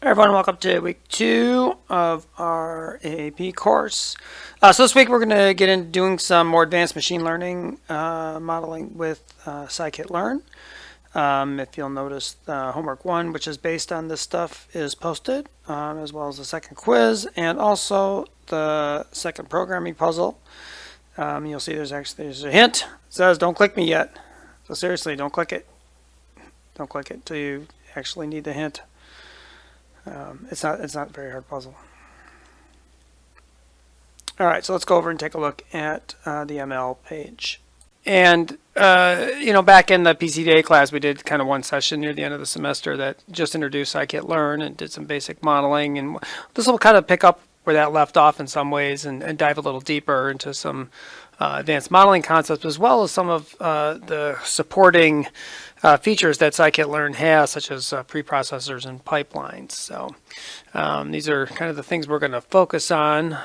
Hi everyone, welcome to week 2 of our AP course. So this week we're going to get into doing some more advanced machine learning modeling with scikit-learn. If you'll notice, homework 1, which is based on this stuff, is posted, as well as the second quiz and also the second programming puzzle. You'll see there's a hint. It says don't click me yet. So seriously, don't click it. Don't click it till you actually need the hint. It's not a very hard puzzle. All right, so let's go over and take a look at the ML page. And back in the PCDA class, we did kind of one session near the end of the semester that just introduced scikit-learn and did some basic modeling. And this will kind of pick up where that left off in some ways and dive a little deeper into some advanced modeling concepts, as well as some of the supporting features that scikit-learn has, such as preprocessors and pipelines. So these are kind of the things we're going to focus on.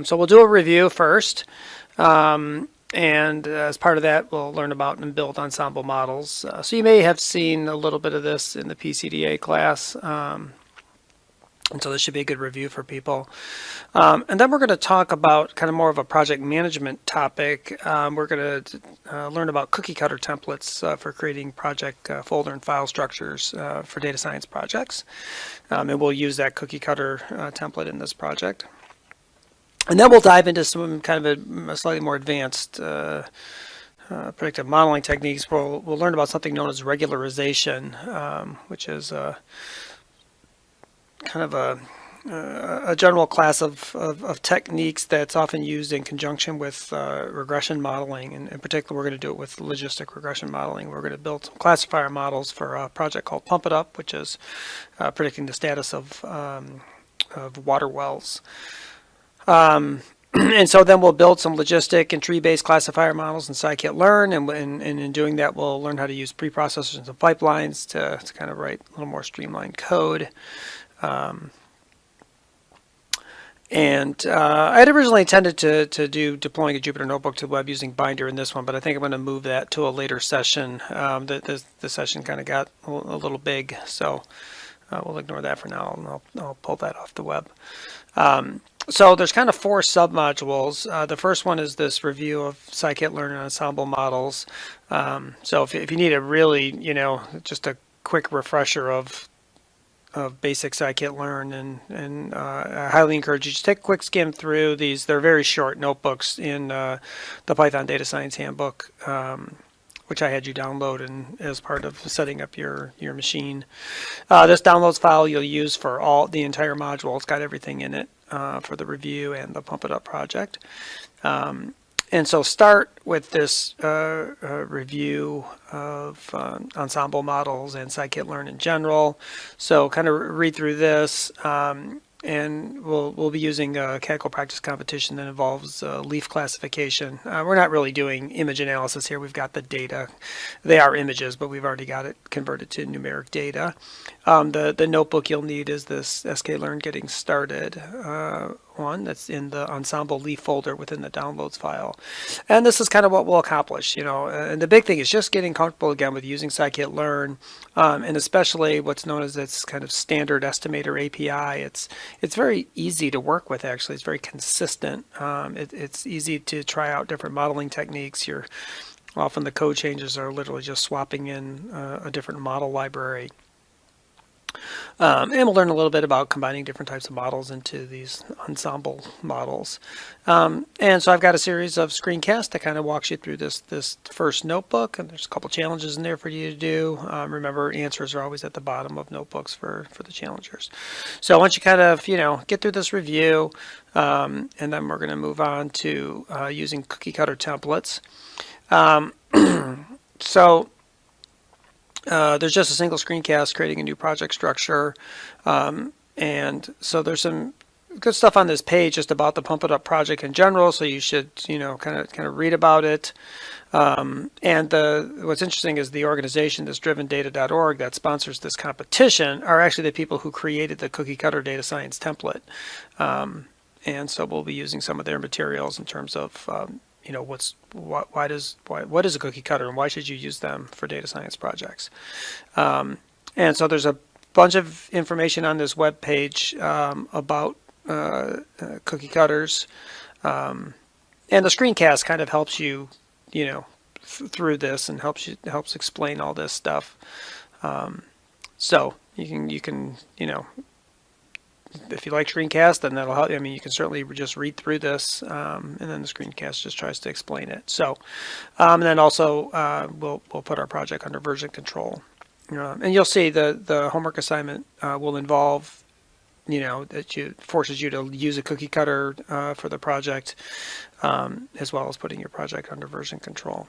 So we'll do a review first. And as part of that, we'll learn about and build ensemble models. So you may have seen a little bit of this in the PCDA class. And so this should be a good review for people. And then we're going to talk about kind of more of a project management topic. We're going to learn about cookie cutter templates for creating project folder and file structures for data science projects. And we'll use that cookie cutter template in this project. And then we'll dive into some kind of a slightly more advanced predictive modeling techniques. We'll learn about something known as regularization, which is kind of a general class of techniques that's often used in conjunction with regression modeling. And in particular, we're going to do it with logistic regression modeling. We're going to build some classifier models for a project called Pump It Up, which is predicting the status of water wells. And so then we'll build some logistic and tree-based classifier models in scikit-learn, and in doing that, we'll learn how to use preprocessors and some pipelines to kind of write a little more streamlined code. I had originally intended to do deploying a Jupyter Notebook to the web using Binder in this one, but I think I'm going to move that to a later session. The session kind of got a little big, so we'll ignore that for now, and I'll pull that off the web. So there's kind of 4 submodules. The first one is this review of scikit-learn and ensemble models. So if you need a really, just a quick refresher of basic scikit-learn, and I highly encourage you to take a quick skim through these. They're very short notebooks in the Python Data Science Handbook, which I had you download and as part of setting up your machine. This downloads file you'll use for the entire module. It's got everything in it for the review and the Pump It Up project. And so start with this review of ensemble models and scikit-learn in general. So kind of read through this, and we'll be using a Kaggle practice competition that involves leaf classification. We're not really doing image analysis here. We've got the data. They are images, but we've already got it converted to numeric data. The notebook you'll need is this sklearn getting started one that's in the ensemble leaf folder within the downloads file. And this is kind of what we'll accomplish, and the big thing is just getting comfortable again with using scikit-learn, and especially what's known as its kind of standard estimator API. It's very easy to work with, actually. It's very consistent. It's easy to try out different modeling techniques. Often the code changes are literally just swapping in a different model library. And we'll learn a little bit about combining different types of models into these ensemble models. And so I've got a series of screencasts that kind of walks you through this first notebook, and there's a couple challenges in there for you to do. Remember, answers are always at the bottom of notebooks for the challengers. So once you kind of get through this review, and then we're going to move on to using cookie cutter templates. There's just a single screencast creating a new project structure, and so there's some good stuff on this page just about the Pump It Up project in general, so you should kind of read about it. And what's interesting is the organization, this drivendata.org, that sponsors this competition, are actually the people who created the cookie cutter data science template, and so we'll be using some of their materials in terms of what is a cookie cutter and why should you use them for data science projects. And so there's a bunch of information on this web page about cookie cutters, and the screencast kind of helps you, through this and helps explain all this stuff. So you can if you like screencast, then that'll help. I mean, you can certainly just read through this, and then the screencast just tries to explain it. So, and then also we'll put our project under version control, and you'll see the homework assignment will involve, that forces you to use a cookie cutter for the project, as well as putting your project under version control.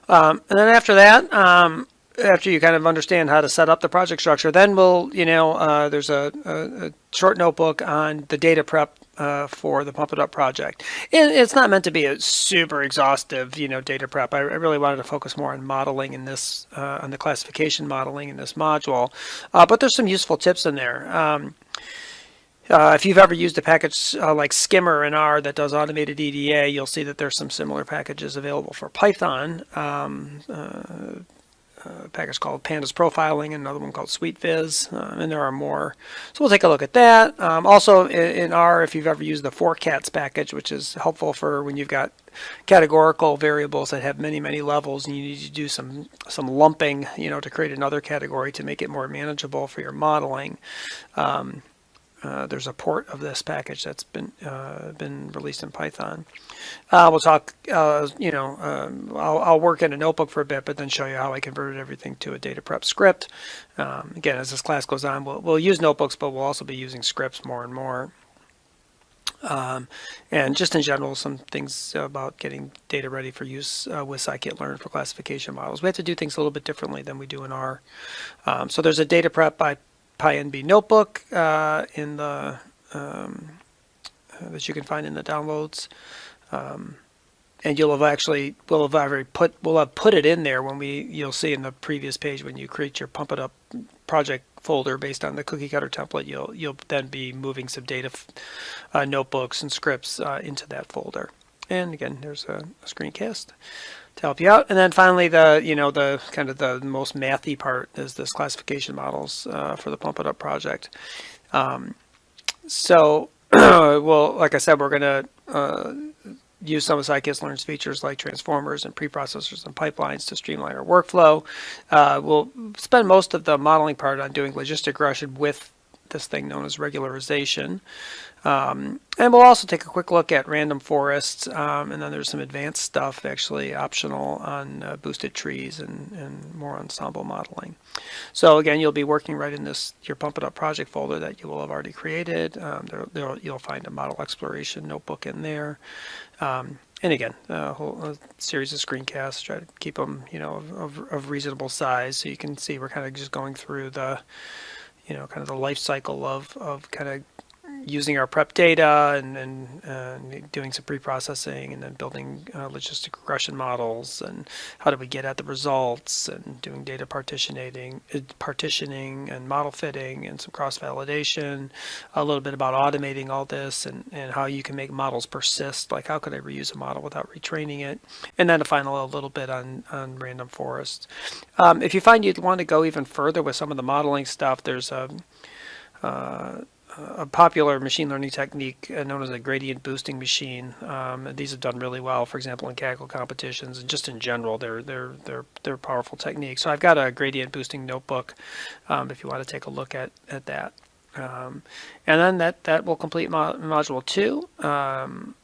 And then after that, after you kind of understand how to set up the project structure, then there's a short notebook on the data prep for the Pump It Up project. And it's not meant to be a super exhaustive, data prep. I really wanted to focus more on modeling in this, on the classification modeling in this module. But there's some useful tips in there. If you've ever used a package like Skimmer in R that does automated EDA, you'll see that there's some similar packages available for Python. A package called Pandas Profiling, and another one called SweetViz, and there are more. So we'll take a look at that. Also in R, if you've ever used the forcats package, which is helpful for when you've got categorical variables that have many, many levels, and you need to do some lumping, to create another category to make it more manageable for your modeling. There's a port of this package that's been released in Python. We'll talk, I'll work in a notebook for a bit, but then show you how I converted everything to a data prep script. Again, as this class goes on, we'll use notebooks, but we'll also be using scripts more and more. And just in general, some things about getting data ready for use with scikit-learn for classification models. We have to do things a little bit differently than we do in R. So there's a data prep by PyNB notebook in the that you can find in the downloads, and we'll have put it in there when you'll see in the previous page when you create your Pump It Up project folder based on the cookie cutter template. You'll then be moving some data notebooks and scripts into that folder. And again, there's a screencast to help you out. And then finally, the kind of the most mathy part is this classification models for the Pump It Up project. So, well, like I said, we're going to use some of scikit-learn's features like transformers and preprocessors and pipelines to streamline our workflow. We'll spend most of the modeling part on doing logistic regression with this thing known as regularization. And we'll also take a quick look at random forests, and then there's some advanced stuff actually optional on boosted trees and more ensemble modeling. So again, you'll be working right in your Pump It Up project folder that you will have already created. You'll find a model exploration notebook in there. And again, a series of screencasts, try to keep them, of reasonable size, so you can see we're kind of just going through the, kind of the life cycle of kind of using our prep data and doing some pre-processing and then building logistic regression models, and how do we get at the results, and doing data partitioning and model fitting and some cross-validation, a little bit about automating all this and how you can make models persist, like how could I reuse a model without retraining it, and then a little bit on random forests. If you find you'd want to go even further with some of the modeling stuff, there's a popular machine learning technique known as a gradient boosting machine. These have done really well, for example, in Kaggle competitions, and just in general, they're powerful techniques. So I've got a gradient boosting notebook if you want to take a look at that. And then that will complete module 2.